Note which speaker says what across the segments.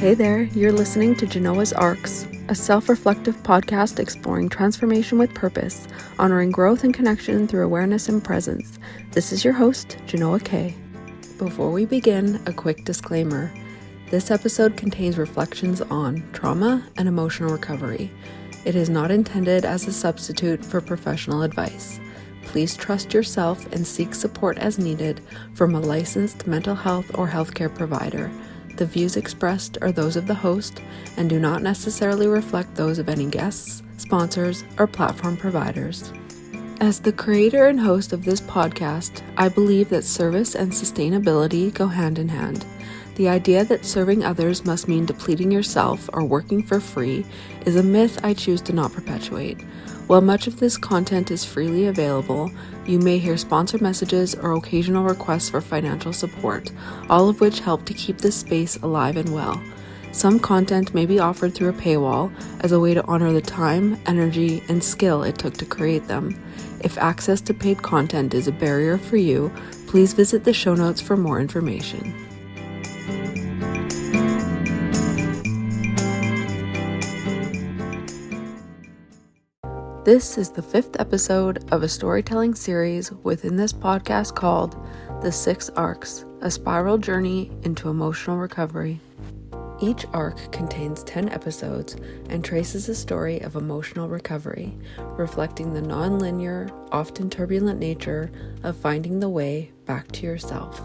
Speaker 1: Hey there, you're listening to Genoa's Arcs, a self-reflective podcast exploring transformation with purpose, honoring growth and connection through awareness and presence. This is your host, Genoa K. Before we begin, a quick disclaimer. This episode contains reflections on trauma and emotional recovery. It is not intended as a substitute for professional advice. Please trust yourself and seek support as needed from a licensed mental health or healthcare provider. The views expressed are those of the host and do not necessarily reflect those of any guests, sponsors, or platform providers. As the creator and host of this podcast, I believe that service and sustainability go hand in hand. The idea that serving others must mean depleting yourself or working for free is a myth I choose to not perpetuate. While much of this content is freely available, you may hear sponsor messages or occasional requests for financial support, all of which help to keep this space alive and well. Some content may be offered through a paywall as a way to honor the time, energy, and skill it took to create them. If access to paid content is a barrier for you, please visit the show notes for more information. This is the 5th episode of a storytelling series within this podcast called The 6 Arcs, a spiral journey into emotional recovery. Each arc contains 10 episodes and traces a story of emotional recovery, reflecting the nonlinear, often turbulent nature of finding the way back to yourself.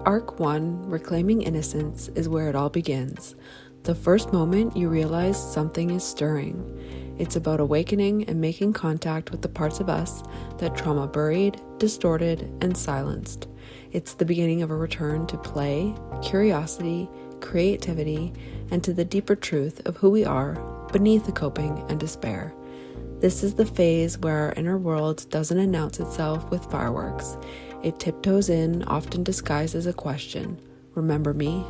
Speaker 1: Arc 1, Reclaiming Innocence, is where it all begins. The first moment you realize something is stirring. It's about awakening and making contact with the parts of us that trauma buried, distorted, and silenced. It's the beginning of a return to play, curiosity, creativity, and to the deeper truth of who we are beneath the coping and despair. This is the phase where our inner world doesn't announce itself with fireworks. It tiptoes in, often disguised as a question. Remember me?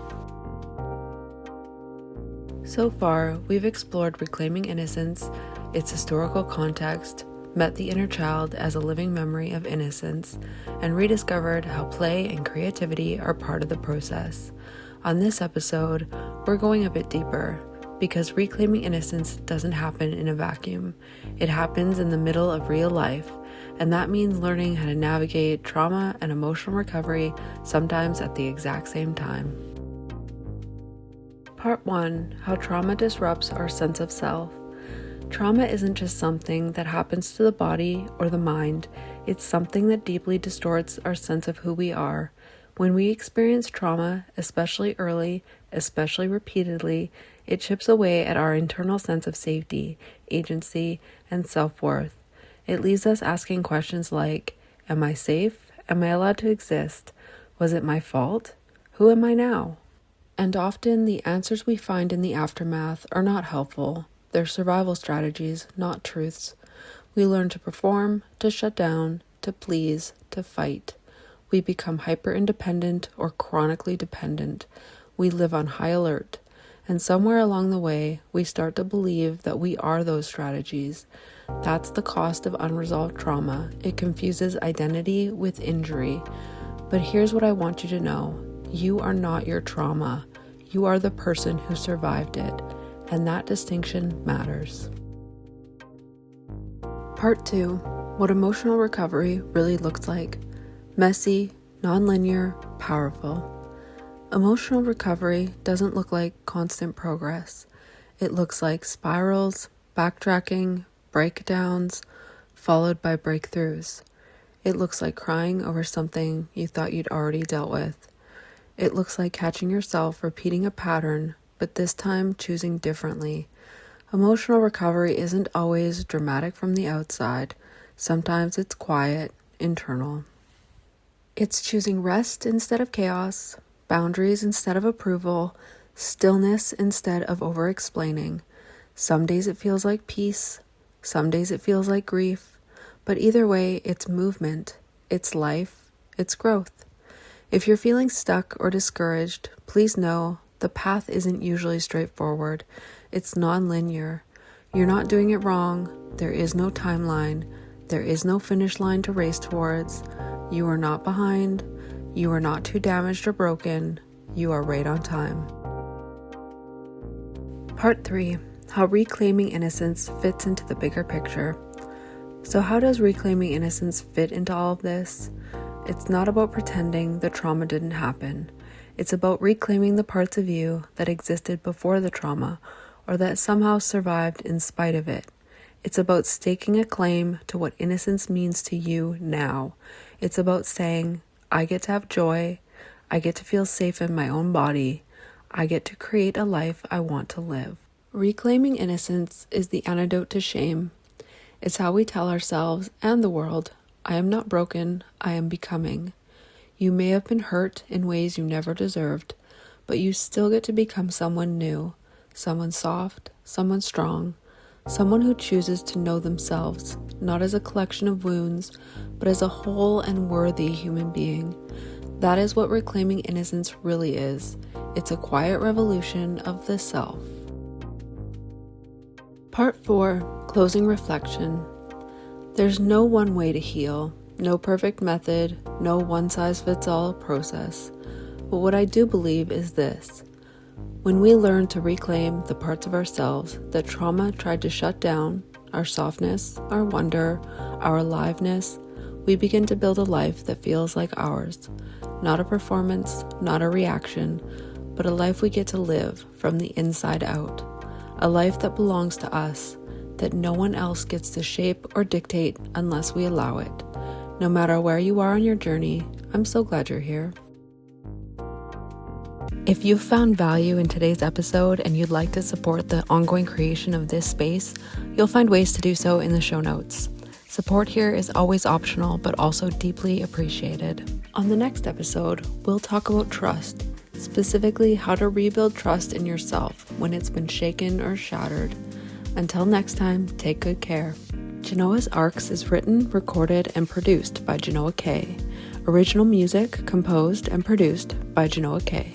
Speaker 1: So far, we've explored reclaiming innocence, its historical context, met the inner child as a living memory of innocence, and rediscovered how play and creativity are part of the process. On this episode, we're going a bit deeper, because reclaiming innocence doesn't happen in a vacuum. It happens in the middle of real life, and that means learning how to navigate trauma and emotional recovery, sometimes at the exact same time. Part 1. How trauma disrupts our sense of self. Trauma isn't just something that happens to the body or the mind. It's something that deeply distorts our sense of who we are. When we experience trauma, especially early, especially repeatedly, it chips away at our internal sense of safety, agency, and self-worth. It leaves us asking questions like, am I safe? Am I allowed to exist? Was it my fault? Who am I now? And often the answers we find in the aftermath are not helpful. They're survival strategies, not truths. We learn to perform, to shut down, to please, to fight. We become hyper-independent or chronically dependent. We live on high alert. And somewhere along the way, we start to believe that we are those strategies. That's the cost of unresolved trauma. It confuses identity with injury. But here's what I want you to know. You are not your trauma. You are the person who survived it, and that distinction matters. Part 2. What emotional recovery really looks like. Messy, nonlinear, powerful. Emotional recovery doesn't look like constant progress. It looks like spirals, backtracking, breakdowns, followed by breakthroughs. It looks like crying over something you thought you'd already dealt with. It looks like catching yourself repeating a pattern, but this time choosing differently. Emotional recovery isn't always dramatic from the outside. Sometimes it's quiet, internal. It's choosing rest instead of chaos, boundaries instead of approval, stillness instead of over-explaining. Some days it feels like peace, some days it feels like grief, but either way, it's movement, it's life, it's growth. If you're feeling stuck or discouraged, please know the path isn't usually straightforward. It's non-linear. You're not doing it wrong. There is no timeline. There is no finish line to race towards. You are not behind. You are not too damaged or broken. You are right on time. Part 3. How reclaiming innocence fits into the bigger picture. So how does reclaiming innocence fit into all of this? It's not about pretending the trauma didn't happen. It's about reclaiming the parts of you that existed before the trauma or that somehow survived in spite of it. It's about staking a claim to what innocence means to you now. It's about saying, I get to have joy. I get to feel safe in my own body. I get to create a life I want to live. Reclaiming innocence is the antidote to shame. It's how we tell ourselves and the world, I am not broken, I am becoming. You may have been hurt in ways you never deserved, but you still get to become someone new, someone soft, someone strong, someone who chooses to know themselves, not as a collection of wounds, but as a whole and worthy human being. That is what reclaiming innocence really is. It's a quiet revolution of the self. Part 4. Closing reflection. There's no one way to heal, no perfect method, no one-size-fits-all process. But what I do believe is this. When we learn to reclaim the parts of ourselves that trauma tried to shut down, our softness, our wonder, our aliveness, we begin to build a life that feels like ours. Not a performance, not a reaction, but a life we get to live from the inside out. A life that belongs to us, that no one else gets to shape or dictate unless we allow it. No matter where you are on your journey, I'm so glad you're here. If you've found value in today's episode and you'd like to support the ongoing creation of this space, you'll find ways to do so in the show notes. Support here is always optional, but also deeply appreciated. On the next episode, we'll talk about trust, specifically how to rebuild trust in yourself when it's been shaken or shattered. Until next time, take good care. Genoa's Arcs is written, recorded, and produced by Genoa K. Original music composed and produced by Genoa K.